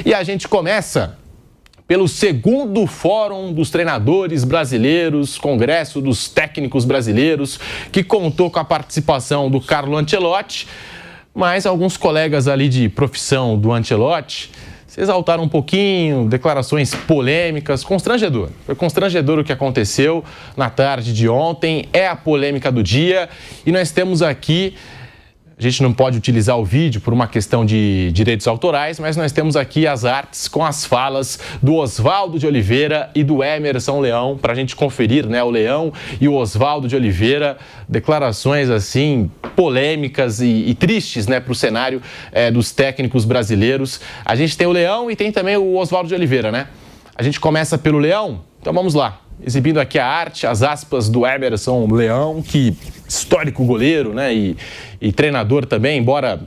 E a gente começa pelo segundo Fórum dos Treinadores Brasileiros, Congresso dos Técnicos Brasileiros, que contou com a participação do Carlo Ancelotti, mas alguns colegas ali de profissão do Ancelotti se exaltaram um pouquinho, declarações polêmicas, constrangedor. Foi constrangedor o que aconteceu na tarde de ontem, é a polêmica do dia e nós temos aqui... A gente não pode utilizar o vídeo por uma questão de direitos autorais, mas nós temos aqui as artes com as falas do Oswaldo de Oliveira e do Emerson Leão, para a gente conferir, né? O Leão e o Oswaldo de Oliveira, declarações assim polêmicas e tristes, né, para o cenário dos técnicos brasileiros. A gente tem o Leão e tem também o Oswaldo de Oliveira, né? A gente começa pelo Leão, então vamos lá. Exibindo aqui a arte, as aspas do Emerson Leão, que histórico goleiro, né, e treinador também, embora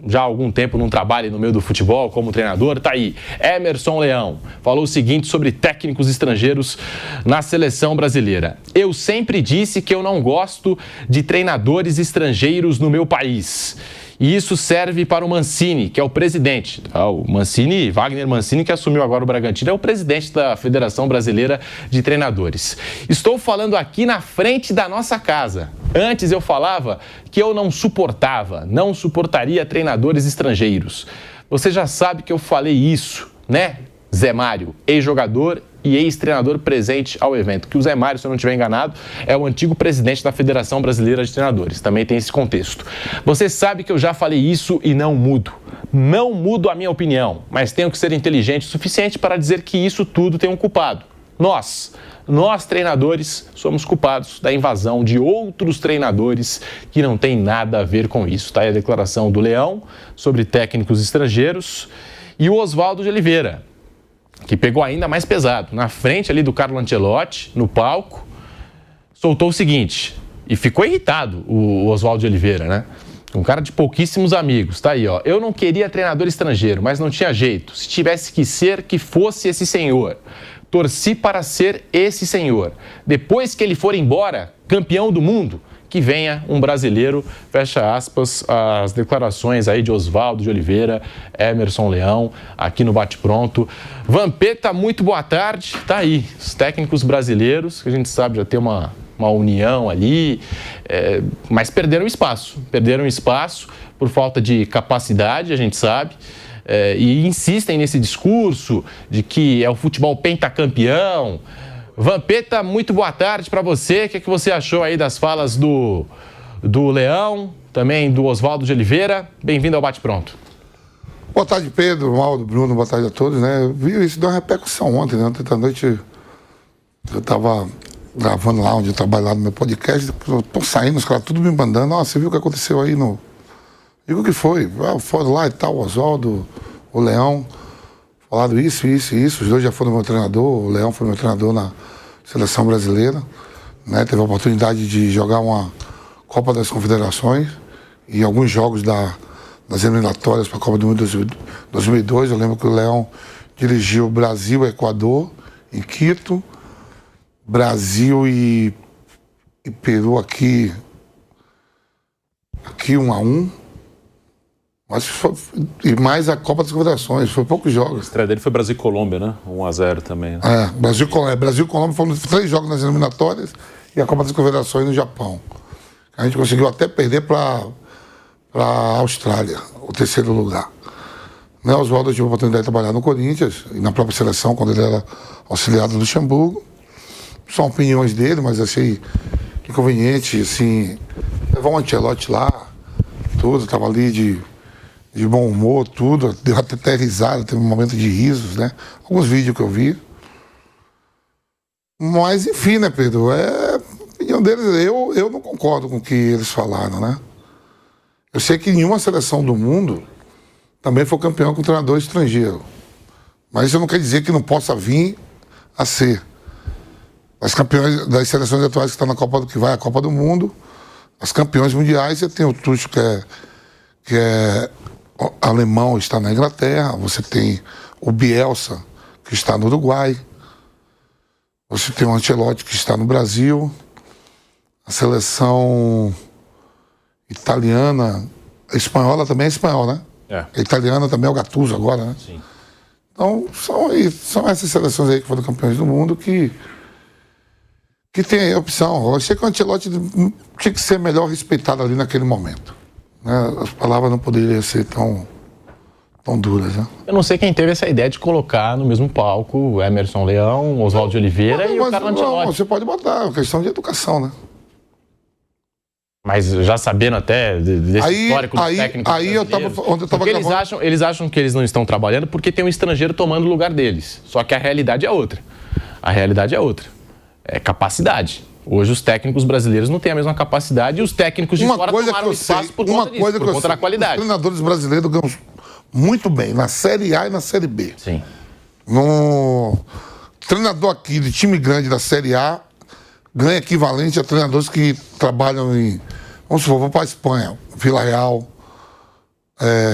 já há algum tempo não trabalhe no meio do futebol como treinador, tá aí. Emerson Leão falou o seguinte sobre técnicos estrangeiros na seleção brasileira. Eu sempre disse que eu não gosto de treinadores estrangeiros no meu país. E isso serve para o Mancini, que é o presidente. O Mancini, Wagner Mancini, que assumiu agora o Bragantino, é o presidente da Federação Brasileira de Treinadores. Estou falando aqui na frente da nossa casa. Antes eu falava que eu não suportaria treinadores estrangeiros. Você já sabe que eu falei isso, né? Zé Mário, ex-jogador e ex-treinador presente ao evento. Que o Zé Mário, se eu não estiver enganado, é o antigo presidente da Federação Brasileira de Treinadores. Também tem esse contexto. Você sabe que eu já falei isso e não mudo. Não mudo a minha opinião, mas tenho que ser inteligente o suficiente para dizer que isso tudo tem um culpado. Nós treinadores, somos culpados da invasão de outros treinadores que não tem nada a ver com isso. Tá aí a declaração do Leão sobre técnicos estrangeiros e o Oswaldo de Oliveira, que pegou ainda mais pesado. Na frente ali do Carlo Ancelotti, no palco, soltou o seguinte, e ficou irritado o Oswaldo de Oliveira, né? Um cara de pouquíssimos amigos, tá aí, ó. Eu não queria treinador estrangeiro, mas não tinha jeito. Se tivesse que ser, que fosse esse senhor. Torci para ser esse senhor. Depois que ele for embora, campeão do mundo, que venha um brasileiro, fecha aspas, as declarações aí de Oswaldo de Oliveira, Emerson Leão, aqui no Bate Pronto. Vampeta, muito boa tarde, tá aí, os técnicos brasileiros, que a gente sabe já tem uma união ali, mas perderam espaço por falta de capacidade, a gente sabe, e insistem nesse discurso de que é o futebol pentacampeão. Vampeta, muito boa tarde para você. O que você achou aí das falas do Leão, também do Oswaldo de Oliveira? Bem-vindo ao Bate Pronto. Boa tarde, Pedro, Maldo, Bruno, boa tarde a todos, né? Eu vi isso, deu uma repercussão ontem, né? Ontem à noite eu estava gravando lá onde eu trabalho lá no meu podcast, tô saindo, os caras tudo me mandando, você viu o que aconteceu aí no... Digo o que foi, foram lá e tal, o Oswaldo, o Leão... Falaram isso, os dois já foram meu treinador, o Leão foi meu treinador na seleção brasileira, né? Teve a oportunidade de jogar uma Copa das Confederações e alguns jogos das eliminatórias para a Copa do Mundo 2002. Eu lembro que o Leão dirigiu Brasil e Equador, em Quito, Brasil e Peru aqui 1-1. Mas e mais a Copa das Confederações, foi poucos jogos. A estreia dele foi Brasil e Colômbia, né? 1-0 também. Né? Brasil e Colômbia foram 3 jogos nas eliminatórias e a Copa das Confederações no Japão. A gente conseguiu até perder para a Austrália, o 3º lugar. Né, Oswaldo tive a oportunidade de trabalhar no Corinthians e na própria seleção, quando ele era auxiliar do Luxemburgo. São opiniões dele, mas achei inconveniente, assim, levar um Ancelotti lá, tudo, estava ali de bom humor, tudo, deu até risada, teve um momento de risos, né? Alguns vídeos que eu vi. Mas, enfim, né, Pedro? A opinião deles, eu não concordo com o que eles falaram, né? Eu sei que nenhuma seleção do mundo também foi campeão com treinador estrangeiro. Mas isso não quer dizer que não possa vir a ser. As campeões das seleções atuais que estão na Copa que vai à Copa do Mundo, as campeões mundiais, você tem o Tuchel que é alemão, está na Inglaterra, você tem o Bielsa, que está no Uruguai, você tem o Ancelotti, que está no Brasil, a seleção italiana, a espanhola também é espanhola, né? A italiana também é o Gattuso agora, né? Sim. Então, são essas seleções aí que foram campeões do mundo que tem aí a opção. Eu achei que o Ancelotti tinha que ser melhor respeitado ali naquele momento, né? As palavras não poderiam ser tão duras, né? Eu não sei quem teve essa ideia de colocar no mesmo palco o Emerson Leão, Oswaldo de Oliveira e o Carlo Ancelotti. Não, você pode botar, é uma questão de educação, né? Mas já sabendo até desse histórico dos técnicos eles acham que eles não estão trabalhando porque tem um estrangeiro tomando o lugar deles. Só que a realidade é outra. A realidade é outra. É capacidade. Hoje os técnicos brasileiros não têm a mesma capacidade e os técnicos de fora tomaram espaço por conta disso, por conta da qualidade. Os treinadores brasileiros ganham muito bem na Série A e na Série B. Sim. No treinador aqui de time grande da Série A ganha equivalente a treinadores que trabalham em... Vamos supor, vou para a Espanha. Vila Real,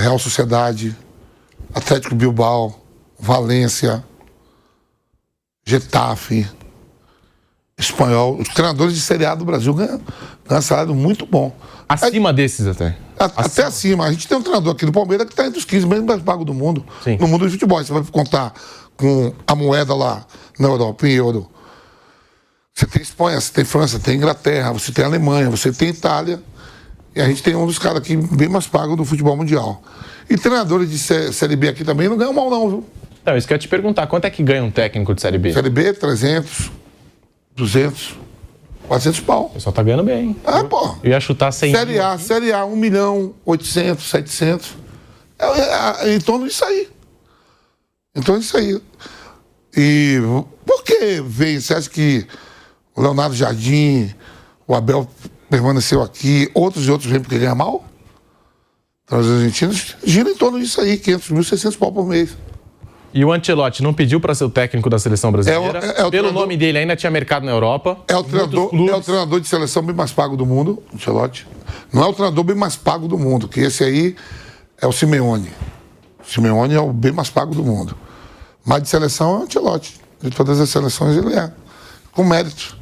Real Sociedade, Atlético Bilbao, Valência, Getafe, Espanhol. Os treinadores de Série A do Brasil ganham salário muito bom. Acima desses até. Até acima. A gente tem um treinador aqui do Palmeiras que está entre os 15 mais pagos do mundo. Sim. No mundo do futebol. Você vai contar com a moeda lá na Europa, em euro. Você tem Espanha, você tem França, tem Inglaterra, você tem Alemanha, você tem Itália. E a gente tem um dos caras aqui bem mais pagos do futebol mundial. E treinadores de Série B aqui também não ganham mal não, viu? Não, isso que eu ia te perguntar. Quanto é que ganha um técnico de Série B? Série B, 300, 200, 400 pau. O pessoal tá ganhando bem. Pô. Eu ia chutar 100 Série A, 1 milhão, 800, 700. É em torno disso aí. E por que veio? Você acha que o Leonardo Jardim, o Abel permaneceu aqui, outros vêm porque ganham mal? Então, os argentinos giram em torno disso aí, 500 mil, 600 pau por mês. E o Ancelotti não pediu para ser o técnico da seleção brasileira? Pelo nome dele, ainda tinha mercado na Europa. É o treinador de seleção bem mais pago do mundo, o Ancelotti. Não é o treinador bem mais pago do mundo, que esse aí é o Simeone. O Simeone é o bem mais pago do mundo. Mas de seleção é o Ancelotti. De todas as seleções ele é. Com mérito.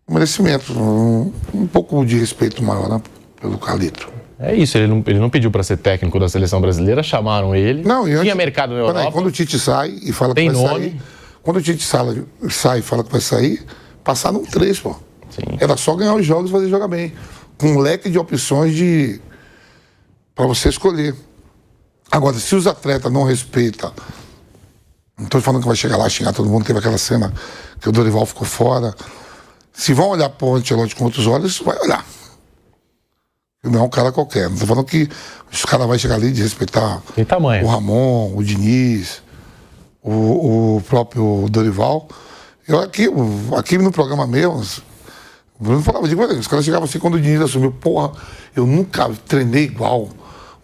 Com merecimento. Um pouco de respeito maior, né, pelo Carlito. É isso, ele não pediu para ser técnico da seleção brasileira, chamaram ele. Não, tinha mercado na Europa. Quando o Tite sai e fala que vai sair. Quando o Tite sai e fala que vai sair, passaram 3, pô. Sim. Era só ganhar os jogos e fazer jogar bem. Com um leque de opções para você escolher. Agora, se os atletas não respeitam, não estou falando que vai chegar lá, xingar todo mundo, teve aquela cena que o Dorival ficou fora. Se vão olhar para o Ancelotti com outros olhos, vai olhar. Não é um cara qualquer. Não estou falando que os caras vão chegar ali de respeitar o Ramon, o Diniz, o próprio Dorival. Eu aqui no programa meu, o Bruno falava, os caras chegavam assim quando o Diniz assumiu, porra, eu nunca treinei igual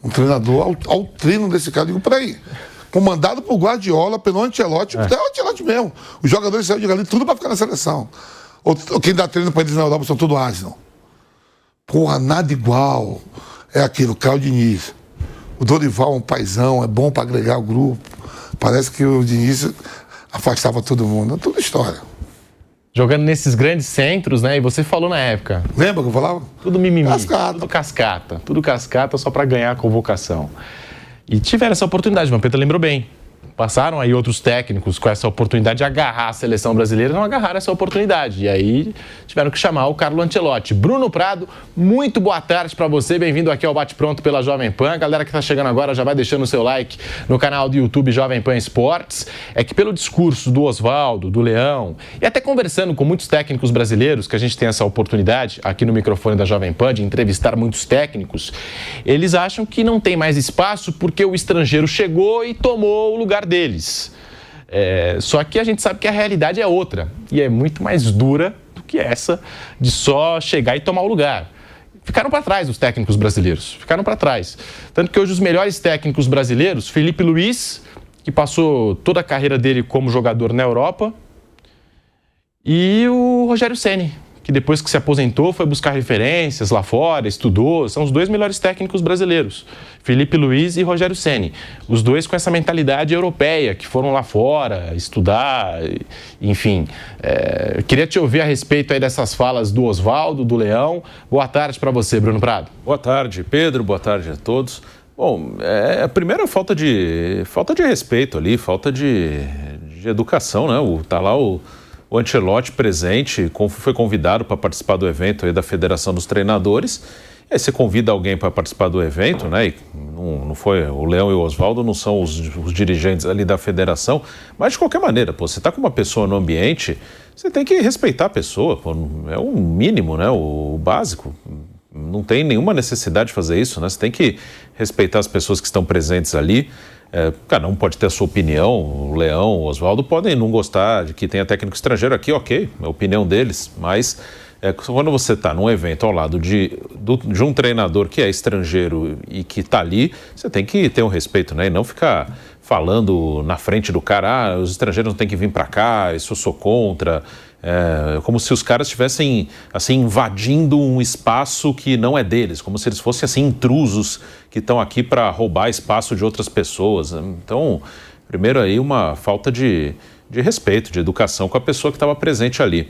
um treinador ao treino desse cara. Eu digo, peraí, comandado por Guardiola, pelo Ancelotti, até o Ancelotti mesmo. Os jogadores saíram de ali tudo para ficar na seleção. Ou quem dá treino para eles na Europa são tudo Arsenal. Porra, nada igual. É aquilo, Caio Diniz. O Dorival é um paizão, é bom para agregar o grupo. Parece que o Diniz afastava todo mundo. É tudo história. Jogando nesses grandes centros, né? E você falou na época. Lembra que eu falava? Tudo mimimi. Cascata. Tudo cascata só para ganhar a convocação. E tiveram essa oportunidade, o Vampeta lembrou bem. Passaram aí outros técnicos com essa oportunidade de agarrar a seleção brasileira, não agarraram essa oportunidade. E aí tiveram que chamar o Carlo Ancelotti. Bruno Prado, muito boa tarde para você. Bem-vindo aqui ao Bate Pronto pela Jovem Pan. A galera que está chegando agora já vai deixando o seu like no canal do YouTube Jovem Pan Esportes. É que pelo discurso do Oswaldo, do Leão, e até conversando com muitos técnicos brasileiros, que a gente tem essa oportunidade aqui no microfone da Jovem Pan de entrevistar muitos técnicos, eles acham que não tem mais espaço porque o estrangeiro chegou e tomou o lugar deles. Só que a gente sabe que a realidade é outra e é muito mais dura do que essa de só chegar e tomar o lugar. Ficaram para trás os técnicos brasileiros, ficaram para trás. Tanto que hoje os melhores técnicos brasileiros, Felipe Luiz, que passou toda a carreira dele como jogador na Europa, e o Rogério Ceni, que depois que se aposentou foi buscar referências lá fora, estudou, são os dois melhores técnicos brasileiros, Felipe Luiz e Rogério Ceni. Os dois com essa mentalidade europeia, que foram lá fora estudar, enfim. Queria te ouvir a respeito aí dessas falas do Oswaldo, do Leão. Boa tarde para você, Bruno Prado. Boa tarde, Pedro. Boa tarde a todos. Bom, a primeira falta de respeito ali, falta de educação, né? Tá lá o Ancelotti presente, foi convidado para participar do evento aí da Federação dos Treinadores. E aí você convida alguém para participar do evento, né? E não foi o Leão e o Oswaldo, não são os dirigentes ali da federação, mas de qualquer maneira, pô, você está com uma pessoa no ambiente, você tem que respeitar a pessoa, pô, é o mínimo, né? O básico. Não tem nenhuma necessidade de fazer isso, né? Você tem que respeitar as pessoas que estão presentes ali. Cada um pode ter a sua opinião, o Leão, o Oswaldo podem não gostar de que tenha técnico estrangeiro aqui, ok, é a opinião deles, mas quando você está num evento ao lado de um treinador que é estrangeiro e que está ali, você tem que ter um respeito, né? E não ficar falando na frente do cara, os estrangeiros não têm que vir para cá, isso eu sou contra. Como se os caras estivessem assim, invadindo um espaço que não é deles, como se eles fossem assim, intrusos que estão aqui para roubar espaço de outras pessoas. Então, primeiro aí uma falta de respeito, de educação com a pessoa que estava presente ali.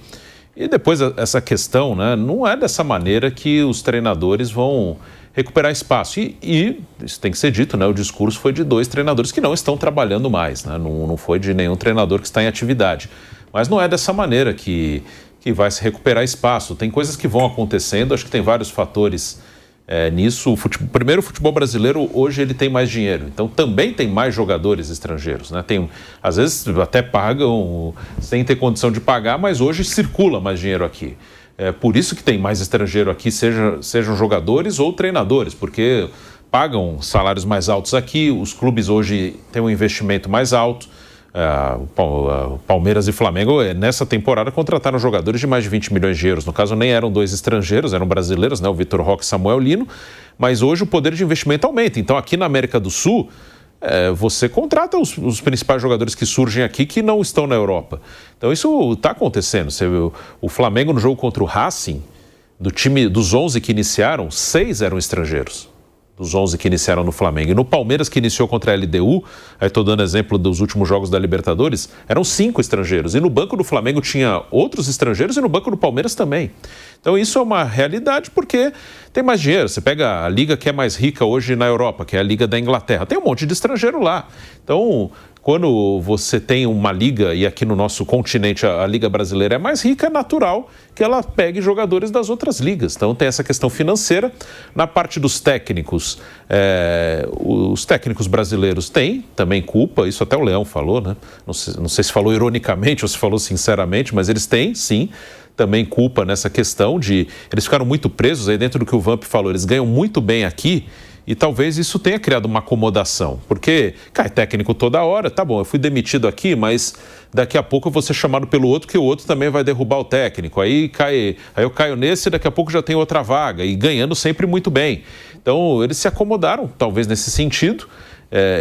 E depois essa questão, né, não é dessa maneira que os treinadores vão recuperar espaço. E isso tem que ser dito, né, o discurso foi de 2 treinadores que não estão trabalhando mais, né, não foi de nenhum treinador que está em atividade. Mas não é dessa maneira que vai se recuperar espaço. Tem coisas que vão acontecendo, acho que tem vários fatores nisso. Primeiro, o futebol brasileiro hoje ele tem mais dinheiro, então também tem mais jogadores estrangeiros, né? Às vezes até pagam sem ter condição de pagar, mas hoje circula mais dinheiro aqui. Por isso que tem mais estrangeiro aqui, sejam jogadores ou treinadores, porque pagam salários mais altos aqui, os clubes hoje têm um investimento mais alto. Palmeiras e Flamengo nessa temporada contrataram jogadores de mais de 20 milhões de euros, no caso nem eram 2 estrangeiros, eram brasileiros, né? O Vitor Roque e Samuel Lino, mas hoje o poder de investimento aumenta, então aqui na América do Sul você contrata os principais jogadores que surgem aqui que não estão na Europa, então isso está acontecendo. Você viu, o Flamengo no jogo contra o Racing, do time dos 11 que iniciaram, 6 eram estrangeiros. Dos 11 que iniciaram no Flamengo. E no Palmeiras, que iniciou contra a LDU, aí estou dando exemplo dos últimos jogos da Libertadores, eram 5 estrangeiros. E no banco do Flamengo tinha outros estrangeiros e no banco do Palmeiras também. Então isso é uma realidade porque tem mais dinheiro. Você pega a liga que é mais rica hoje na Europa, que é a Liga da Inglaterra. Tem um monte de estrangeiro lá. Então, quando você tem uma liga, e aqui no nosso continente a Liga Brasileira é mais rica, é natural que ela pegue jogadores das outras ligas. Então tem essa questão financeira. Na parte dos técnicos, os técnicos brasileiros têm também culpa, isso até o Leão falou, né? Não sei se falou ironicamente ou se falou sinceramente, mas eles têm, sim, também culpa nessa questão de... Eles ficaram muito presos aí dentro do que o Vamp falou, eles ganham muito bem aqui, e talvez isso tenha criado uma acomodação, porque cai técnico toda hora, tá bom, eu fui demitido aqui, mas daqui a pouco eu vou ser chamado pelo outro, que o outro também vai derrubar o técnico, aí eu caio nesse e daqui a pouco já tem outra vaga, e ganhando sempre muito bem. Então eles se acomodaram, talvez nesse sentido,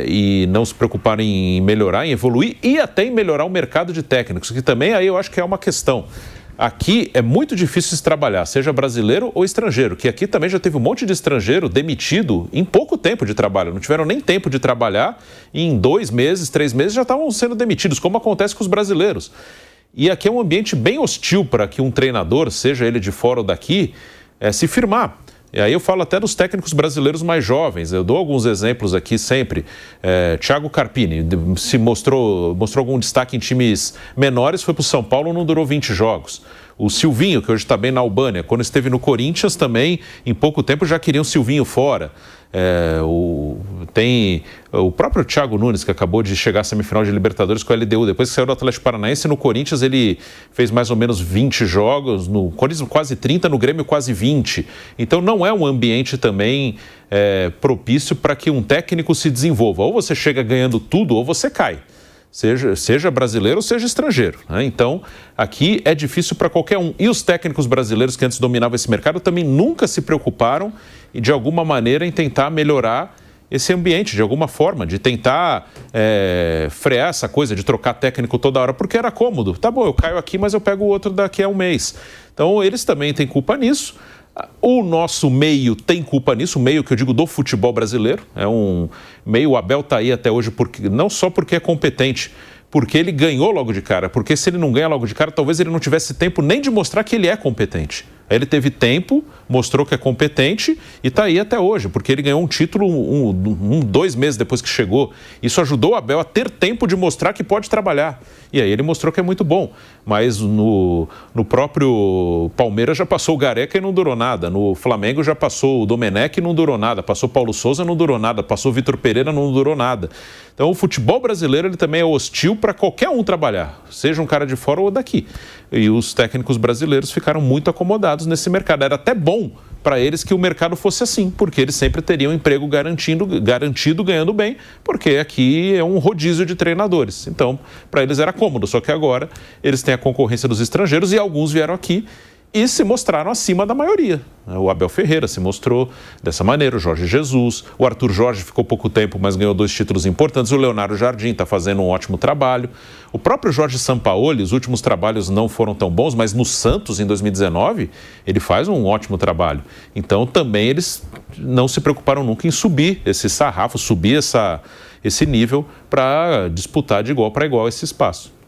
e não se preocuparam em melhorar, em evoluir, e até em melhorar o mercado de técnicos, que também aí eu acho que é uma questão. Aqui é muito difícil se trabalhar, seja brasileiro ou estrangeiro, que aqui também já teve um monte de estrangeiro demitido em pouco tempo de trabalho, não tiveram nem tempo de trabalhar e em 2 meses, 3 meses já estavam sendo demitidos, como acontece com os brasileiros. E aqui é um ambiente bem hostil para que um treinador, seja ele de fora ou daqui, se firmar. E aí eu falo até dos técnicos brasileiros mais jovens, eu dou alguns exemplos aqui sempre. Thiago Carpini se mostrou algum destaque em times menores, foi para o São Paulo, não durou 20 jogos. O Silvinho, que hoje está bem na Albânia, quando esteve no Corinthians também, em pouco tempo já queriam o Silvinho fora. Tem o próprio Thiago Nunes, que acabou de chegar à semifinal de Libertadores com a LDU, depois que saiu do Atlético Paranaense. No Corinthians ele fez mais ou menos 20 jogos, no Corinthians quase 30, no Grêmio quase 20. Então não é um ambiente também propício para que um técnico se desenvolva. Ou você chega ganhando tudo ou você cai. Seja brasileiro ou seja estrangeiro, né? Então, aqui é difícil para qualquer um. E os técnicos brasileiros que antes dominavam esse mercado também nunca se preocuparam e, de alguma maneira, em tentar melhorar esse ambiente, de alguma forma, de tentar frear essa coisa de trocar técnico toda hora, porque era cômodo. Tá bom, eu caio aqui, mas eu pego o outro daqui a um mês. Então, eles também têm culpa nisso. O nosso meio tem culpa nisso, o meio que eu digo do futebol brasileiro. É um meio, o Abel está aí até hoje, não só porque é competente, porque ele ganhou logo de cara. Porque se ele não ganha logo de cara, talvez ele não tivesse tempo nem de mostrar que ele é competente. Aí ele teve tempo, mostrou que é competente e está aí até hoje, porque ele ganhou um título 2 meses depois que chegou. Isso ajudou o Abel a ter tempo de mostrar que pode trabalhar. E aí ele mostrou que é muito bom. Mas no próprio Palmeiras já passou o Gareca e não durou nada. No Flamengo já passou o Domenech e não durou nada. Passou o Paulo Souza e não durou nada. Passou o Vitor Pereira e não durou nada. Então o futebol brasileiro ele também é hostil para qualquer um trabalhar, seja um cara de fora ou daqui. E os técnicos brasileiros ficaram muito acomodados nesse mercado. Era até bom para eles que o mercado fosse assim, porque eles sempre teriam emprego garantido ganhando bem, porque aqui é um rodízio de treinadores. Então, para eles era cômodo, só que agora eles têm a concorrência dos estrangeiros e alguns vieram aqui e se mostraram acima da maioria. O Abel Ferreira se mostrou dessa maneira, o Jorge Jesus, o Arthur Jorge ficou pouco tempo, mas ganhou 2 títulos importantes, o Leonardo Jardim está fazendo um ótimo trabalho. O próprio Jorge Sampaoli, os últimos trabalhos não foram tão bons, mas no Santos, em 2019, ele faz um ótimo trabalho. Então, também eles não se preocuparam nunca em subir esse sarrafo, subir esse nível para disputar de igual para igual esse espaço.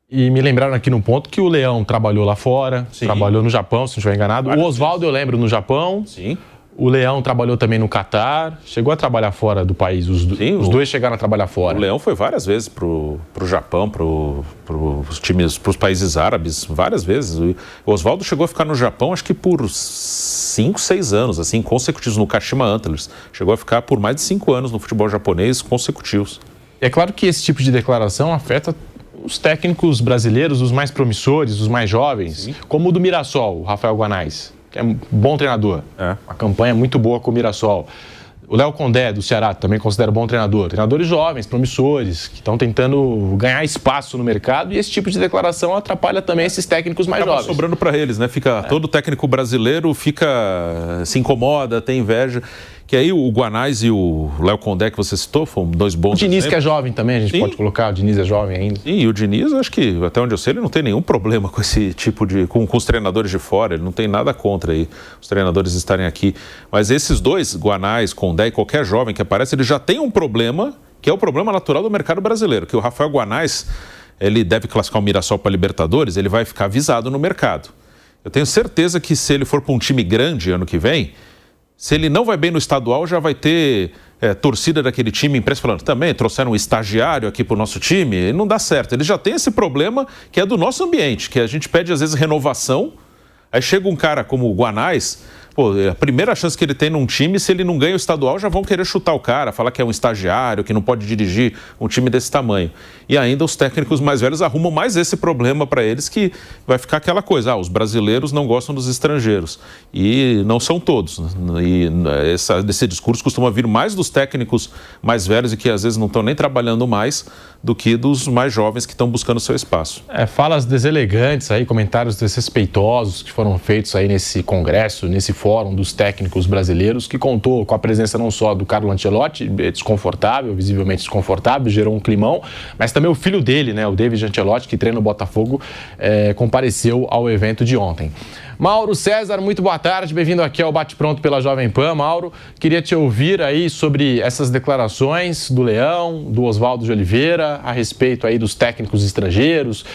E me lembraram aqui no ponto que o Leão trabalhou lá fora, Sim. Trabalhou no Japão, se não estiver enganado. O Oswaldo eu lembro no Japão. Sim. O Leão trabalhou também no Catar. Chegou a trabalhar fora do país. Os dois chegaram a trabalhar fora. O Leão foi várias vezes pro Japão, pros times, pros países árabes, várias vezes. O Oswaldo chegou a ficar no Japão, acho que por 5, 6 anos, assim, consecutivos, no Kashima Antlers. Chegou a ficar por mais de 5 anos no futebol japonês consecutivos. É claro que esse tipo de declaração afeta os técnicos brasileiros, os mais promissores, os mais jovens, Sim. como o do Mirassol, o Rafael Guanais, que é um bom treinador. Uma campanha muito boa com o Mirassol. O Léo Condé, do Ceará, também considero bom treinador. Treinadores jovens, promissores, que estão tendo ganhar espaço no mercado, e esse tipo de declaração atrapalha também esses técnicos mais jovens. Sobrando para eles, né? Todo técnico brasileiro se incomoda, tem inveja. Que aí o Guanais e o Léo Condé, que você citou, foram 2 bons exemplos. O Diniz, que é jovem também, a gente pode colocar. O Diniz é jovem ainda. Sim, e o Diniz, acho que, até onde eu sei, ele não tem nenhum problema com esse tipo de... Com os treinadores de fora, ele não tem nada contra aí os treinadores estarem aqui. Mas esses 2, Guanais, Condé e qualquer jovem que aparece, ele já tem um problema, que é o problema natural do mercado brasileiro, que o Rafael Guanais, ele deve classificar o Mirassol para Libertadores, ele vai ficar avisado no mercado. Eu tenho certeza que se ele for para um time grande ano que vem, se ele não vai bem no estadual, já vai ter torcida daquele time, imprensa falando, também trouxeram um estagiário aqui para o nosso time, não dá certo. Ele já tem esse problema que é do nosso ambiente, que a gente pede às vezes renovação, aí chega um cara como o Guanais, a primeira chance que ele tem num time, se ele não ganha o estadual, já vão querer chutar o cara, falar que é um estagiário, que não pode dirigir um time desse tamanho. E ainda os técnicos mais velhos arrumam mais esse problema para eles, que vai ficar aquela coisa, os brasileiros não gostam dos estrangeiros. E não são todos. E esse discurso costuma vir mais dos técnicos mais velhos e que às vezes não estão nem trabalhando mais, do que dos mais jovens que estão buscando seu espaço. Falas deselegantes aí, comentários desrespeitosos que foram feitos aí nesse congresso, nesse fórum dos técnicos brasileiros, que contou com a presença não só do Carlo Ancelotti, desconfortável, visivelmente desconfortável, gerou um climão, mas também o filho dele, né, o David Ancelotti, que treina o Botafogo, compareceu ao evento de ontem. Mauro César, muito boa tarde, bem-vindo aqui ao Bate Pronto pela Jovem Pan. Mauro, queria te ouvir aí sobre essas declarações do Leão, do Oswaldo de Oliveira, a respeito aí dos técnicos estrangeiros,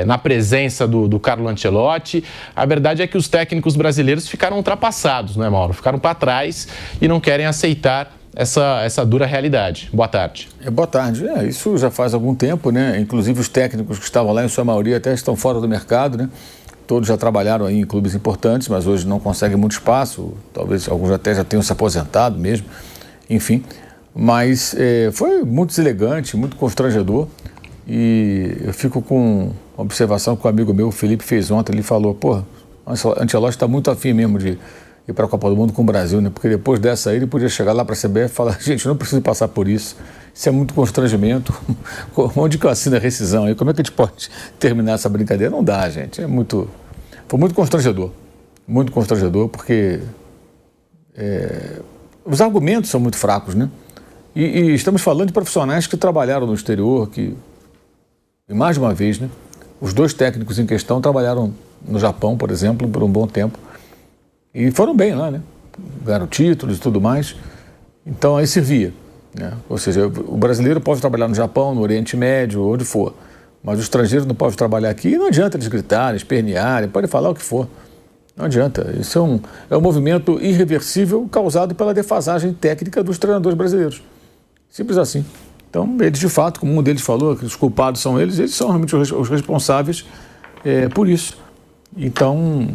na presença do Carlo Ancelotti. A verdade é que os técnicos brasileiros ficaram ultrapassados, né, Mauro? Ficaram para trás e não querem aceitar essa dura realidade. Boa tarde. Boa tarde. Isso já faz algum tempo, né? Inclusive os técnicos que estavam lá, em sua maioria, até estão fora do mercado, né? Todos já trabalharam aí em clubes importantes, mas hoje não conseguem muito espaço. Talvez alguns até já tenham se aposentado mesmo. Enfim, mas foi muito deselegante, muito constrangedor. E eu fico com uma observação que um amigo meu, o Felipe, fez ontem. Ele falou, o Ancelotti está muito afim mesmo de ir para a Copa do Mundo com o Brasil, né? Porque depois dessa aí ele podia chegar lá para a CBF e falar, gente, não preciso passar por isso. Isso é muito constrangimento. Onde que eu assino a rescisão aí? Como é que a gente pode terminar essa brincadeira? Não dá, gente. Foi muito constrangedor. Muito constrangedor, porque os argumentos são muito fracos, né? E estamos falando de profissionais que trabalharam no exterior, e mais de uma vez, né? Os 2 técnicos em questão trabalharam no Japão, por exemplo, por um bom tempo. E foram bem lá, né? Ganharam títulos e tudo mais. Então aí servia, né? Ou seja, o brasileiro pode trabalhar no Japão, no Oriente Médio, onde for. Mas o estrangeiro não pode trabalhar aqui e não adianta eles gritarem, espernearem, podem falar o que for. Não adianta. Isso é um movimento irreversível causado pela defasagem técnica dos treinadores brasileiros. Simples assim. Então, eles de fato, como um deles falou, que os culpados são eles são realmente os responsáveis por isso. Então,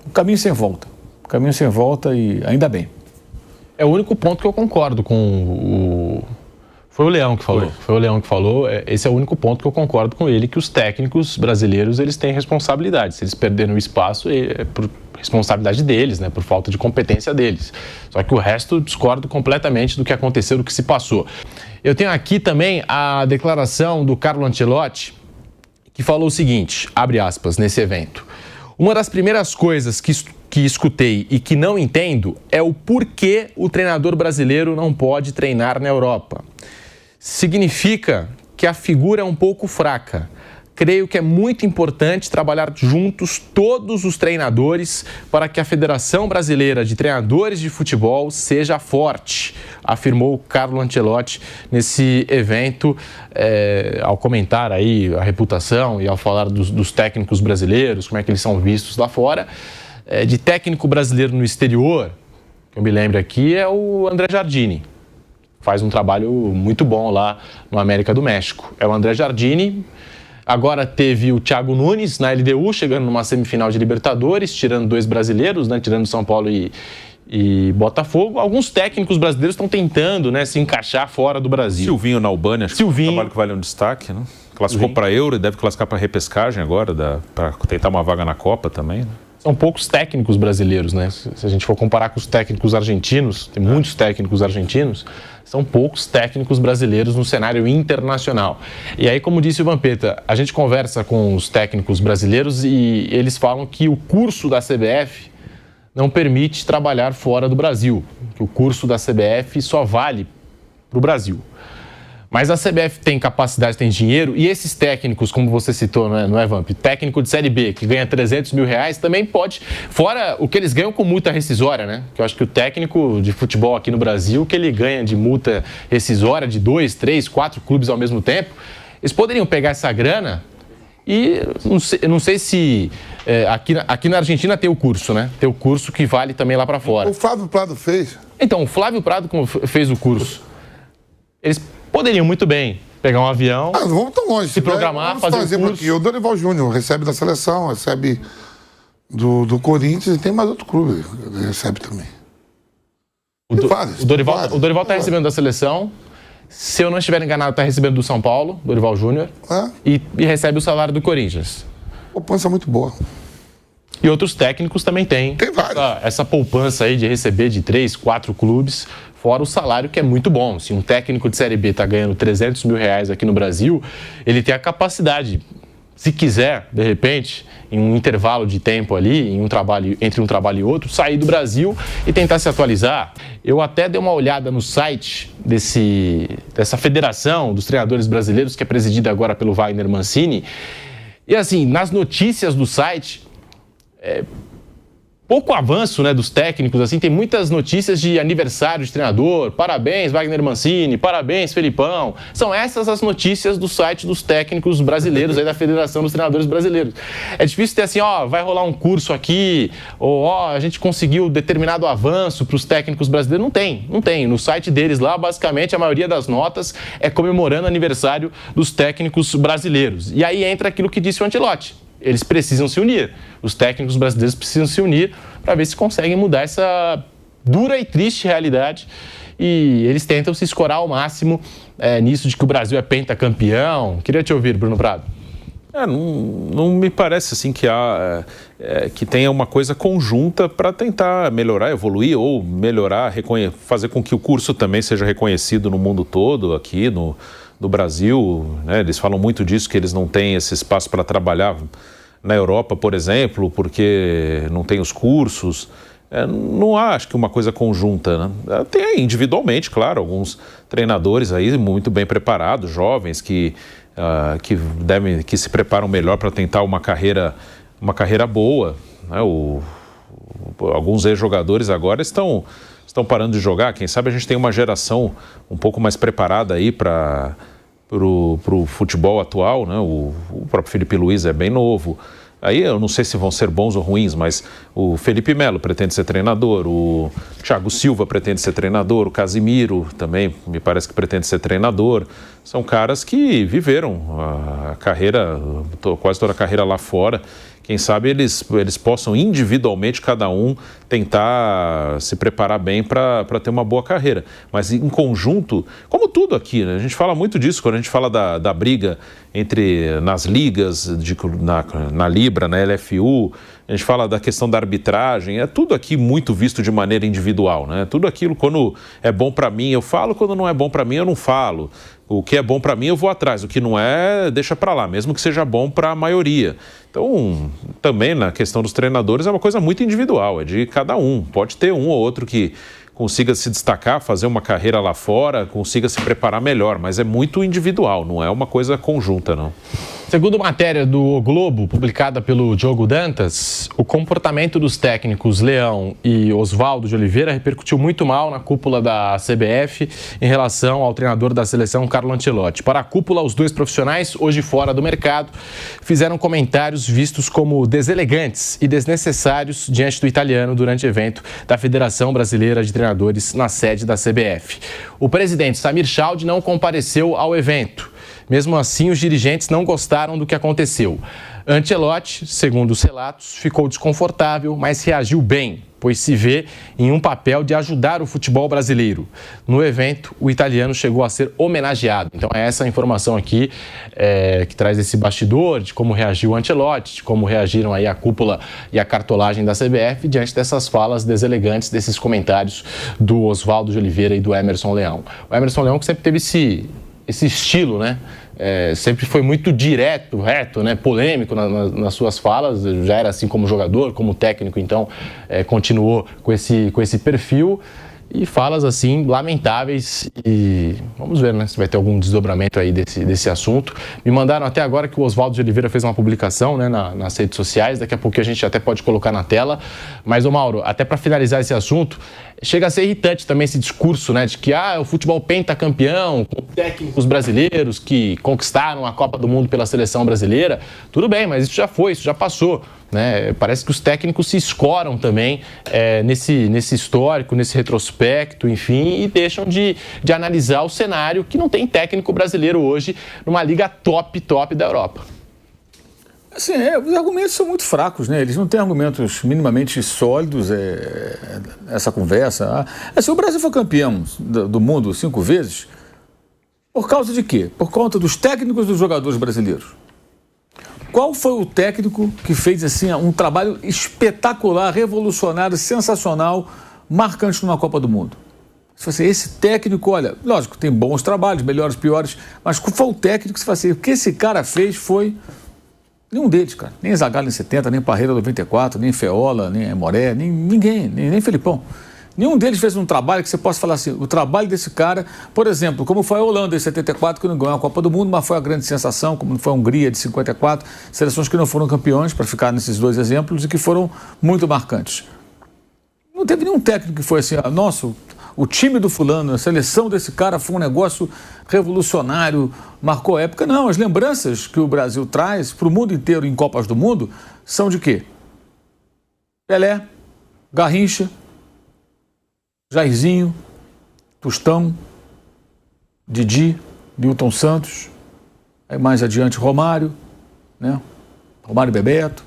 o caminho sem volta. O caminho sem volta e ainda bem. É o único ponto que eu concordo com Foi o Leão que falou. Foi o Leão que falou. Esse é o único ponto que eu concordo com ele, que os técnicos brasileiros, eles têm responsabilidade. Se eles perderem o espaço, é por responsabilidade deles, né? Por falta de competência deles. Só que o resto eu discordo completamente do que aconteceu, do que se passou. Eu tenho aqui também a declaração do Carlo Ancelotti, que falou o seguinte, abre aspas, nesse evento. Uma das primeiras coisas que escutei e que não entendo é o porquê o treinador brasileiro não pode treinar na Europa. Significa que a figura é um pouco fraca. Creio que é muito importante trabalhar juntos todos os treinadores para que a Federação Brasileira de Treinadores de Futebol seja forte, afirmou Carlo Ancelotti nesse evento, ao comentar aí a reputação e ao falar dos técnicos brasileiros, como é que eles são vistos lá fora. De técnico brasileiro no exterior, que eu me lembro aqui, é o André Jardini. Faz um trabalho muito bom lá no América do México. É o André Jardini. Agora teve o Thiago Nunes na LDU, chegando numa semifinal de Libertadores, tirando 2 brasileiros, né, tirando São Paulo e Botafogo. Alguns técnicos brasileiros estão tentando, né, se encaixar fora do Brasil. Silvinho na Albânia, acho que é um trabalho que vale um destaque, né? Classificou para Euro e deve classificar para repescagem agora, para tentar uma vaga na Copa também, né? São poucos técnicos brasileiros, né? Se a gente for comparar com os técnicos argentinos, tem muitos técnicos argentinos, são poucos técnicos brasileiros no cenário internacional. E aí, como disse o Vampeta, a gente conversa com os técnicos brasileiros e eles falam que o curso da CBF não permite trabalhar fora do Brasil, que o curso da CBF só vale para o Brasil. Mas a CBF tem capacidade, tem dinheiro, e esses técnicos, como você citou, não é Vamp? Técnico de Série B, que ganha 300 mil reais, também pode, fora o que eles ganham com multa rescisória, né? Que eu acho que o técnico de futebol aqui no Brasil, que ele ganha de multa rescisória de 2, 3, 4 clubes ao mesmo tempo, eles poderiam pegar essa grana e não sei se aqui na Argentina tem o curso, né? Tem o curso que vale também lá para fora. O Flávio Prado fez. Então, o Flávio Prado fez o curso. Eles poderiam muito bem pegar um avião, não vamos tão longe, se programar, fazer um curso. Aqui. O Dorival Júnior recebe da seleção, recebe do Corinthians e tem mais outro clube que ele recebe também. O Dorival está recebendo da seleção. Se eu não estiver enganado, está recebendo do São Paulo, Dorival Júnior, e recebe o salário do Corinthians. Poupança muito boa. E outros técnicos também têm. Tem vários. Essa poupança aí de receber de 3, 4 clubes, fora o salário que é muito bom. Se um técnico de Série B está ganhando 300 mil reais aqui no Brasil, ele tem a capacidade, se quiser, de repente, em um intervalo de tempo ali, entre um trabalho e outro, sair do Brasil e tentar se atualizar. Eu até dei uma olhada no site dessa federação dos treinadores brasileiros, que é presidida agora pelo Wagner Mancini. E assim, nas notícias do site, pouco avanço, né, dos técnicos, assim, tem muitas notícias de aniversário de treinador, parabéns Wagner Mancini, parabéns Felipão. São essas as notícias do site dos técnicos brasileiros, aí da Federação dos Treinadores Brasileiros. É difícil ter assim, vai rolar um curso aqui, ou a gente conseguiu determinado avanço para os técnicos brasileiros. Não tem. No site deles lá, basicamente, a maioria das notas é comemorando o aniversário dos técnicos brasileiros. E aí entra aquilo que disse o Ancelotti. Eles precisam se unir. Os técnicos brasileiros precisam se unir para ver se conseguem mudar essa dura e triste realidade. E eles tentam se escorar ao máximo nisso de que o Brasil é pentacampeão. Queria te ouvir, Bruno Prado. Não me parece assim que tenha uma coisa conjunta para tentar melhorar, evoluir ou melhorar, fazer com que o curso também seja reconhecido no mundo todo, aqui no Brasil, né? Eles falam muito disso, que eles não têm esse espaço para trabalhar na Europa, por exemplo, porque não tem os cursos. Não há, acho que, uma coisa conjunta, né? Tem individualmente, claro, alguns treinadores aí muito bem preparados, jovens, que se preparam melhor para tentar uma carreira boa, né? Alguns ex-jogadores agora estão parando de jogar. Quem sabe a gente tem uma geração um pouco mais preparada aí para o futebol atual, né? O próprio Felipe Luiz é bem novo. Aí eu não sei se vão ser bons ou ruins, mas o Felipe Melo pretende ser treinador, o Thiago Silva pretende ser treinador, o Casimiro também me parece que pretende ser treinador. São caras que viveram a carreira, quase toda a carreira lá fora. Quem sabe eles possam individualmente, cada um, tentar se preparar bem para ter uma boa carreira. Mas em conjunto, como tudo aqui, né? A gente fala muito disso quando a gente fala da briga nas ligas, na Libra, na LFU, a gente fala da questão da arbitragem, é tudo aqui muito visto de maneira individual, né? Tudo aquilo, quando é bom para mim eu falo, quando não é bom para mim eu não falo. O que é bom para mim eu vou atrás, o que não é, deixa para lá, mesmo que seja bom para a maioria. Então, também na questão dos treinadores é uma coisa muito individual, é de cada um. Pode ter um ou outro que consiga se destacar, fazer uma carreira lá fora, consiga se preparar melhor, mas é muito individual, não é uma coisa conjunta, não. Segundo matéria do O Globo, publicada pelo Diogo Dantas, o comportamento dos técnicos Leão e Oswaldo de Oliveira repercutiu muito mal na cúpula da CBF em relação ao treinador da seleção, Carlo Ancelotti. Para a cúpula, os dois profissionais, hoje fora do mercado, fizeram comentários vistos como deselegantes e desnecessários diante do italiano durante o evento da Federação Brasileira de Treinadores na sede da CBF. O presidente Samir Schaud não compareceu ao evento. Mesmo assim, os dirigentes não gostaram do que aconteceu. Ancelotti, segundo os relatos, ficou desconfortável, mas reagiu bem, pois se vê em um papel de ajudar o futebol brasileiro. No evento, o italiano chegou a ser homenageado. Então é essa informação aqui que traz esse bastidor de como reagiu o Ancelotti, de como reagiram aí a cúpula e a cartolagem da CBF diante dessas falas deselegantes, desses comentários do Oswaldo de Oliveira e do Emerson Leão. O Emerson Leão que sempre teve esse estilo, né? Sempre foi muito direto, reto, né? Polêmico nas suas falas, já era assim como jogador, como técnico, então continuou com esse perfil e falas assim lamentáveis e vamos ver, né, se vai ter algum desdobramento aí desse assunto. Me mandaram até agora que o Oswaldo de Oliveira fez uma publicação, né, nas redes sociais, daqui a pouco a gente até pode colocar na tela, mas ô Mauro, até para finalizar esse assunto, chega a ser irritante também esse discurso, né, de que o futebol pentacampeão, com técnicos brasileiros que conquistaram a Copa do Mundo pela seleção brasileira. Tudo bem, mas isso já passou, né? Parece que os técnicos se escoram também nesse histórico, nesse retrospecto, enfim, e deixam de analisar o cenário que não tem técnico brasileiro hoje numa liga top da Europa. Assim, os argumentos são muito fracos, né? Eles não têm argumentos minimamente sólidos, essa conversa. O Brasil foi campeão do mundo 5 vezes, por causa de quê? Por conta dos técnicos dos jogadores brasileiros. Qual foi o técnico que fez assim um trabalho espetacular, revolucionário, sensacional, marcante numa Copa do Mundo? Esse técnico, olha, lógico, tem bons trabalhos, melhores, piores, mas qual foi o técnico que se fala assim, o que esse cara fez foi... Nenhum deles, cara. Nem Zagallo em 70, nem Parreira em 94, nem Feola, nem Moré, ninguém, nem Felipão. Nenhum deles fez um trabalho que você possa falar assim, o trabalho desse cara, por exemplo, como foi a Holanda em 74, que não ganhou a Copa do Mundo, mas foi a grande sensação, como foi a Hungria de 54, seleções que não foram campeões, para ficar nesses dois exemplos, e que foram muito marcantes. Não teve nenhum técnico que foi assim, nossa, o time do fulano, a seleção desse cara foi um negócio revolucionário, marcou época. Não, as lembranças que o Brasil traz para o mundo inteiro em Copas do Mundo são de quê? Pelé, Garrincha, Jairzinho, Tostão, Didi, Nilton Santos, aí mais adiante Romário, né? Romário e Bebeto,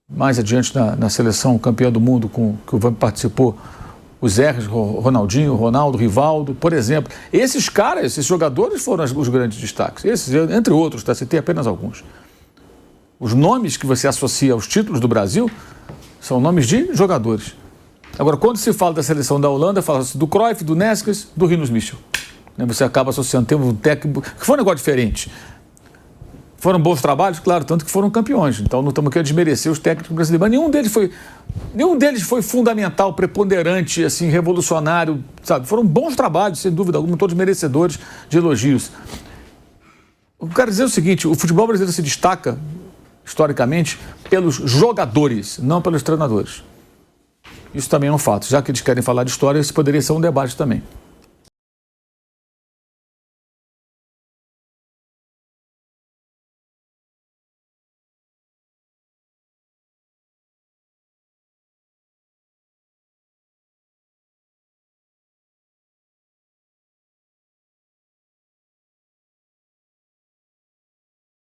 mais adiante na seleção campeã do mundo que o Vamp participou, o Zé, Ronaldinho, Ronaldo, Rivaldo, por exemplo. Esses caras, esses jogadores foram os grandes destaques. Esses, entre outros, citei apenas alguns. Os nomes que você associa aos títulos do Brasil são nomes de jogadores. Agora, quando se fala da seleção da Holanda, fala-se do Cruyff, do Neskes, do Rinus Michel. Você acaba associando, tem um técnico, que foi um negócio diferente. Foram bons trabalhos, claro, tanto que foram campeões. Então não estamos aqui a desmerecer os técnicos brasileiros. Mas nenhum deles foi fundamental, preponderante, assim, revolucionário, sabe? Foram bons trabalhos, sem dúvida alguma, todos merecedores de elogios. Eu quero dizer o seguinte, o futebol brasileiro se destaca, historicamente, pelos jogadores, não pelos treinadores. Isso também é um fato. Já que eles querem falar de história, isso poderia ser um debate também.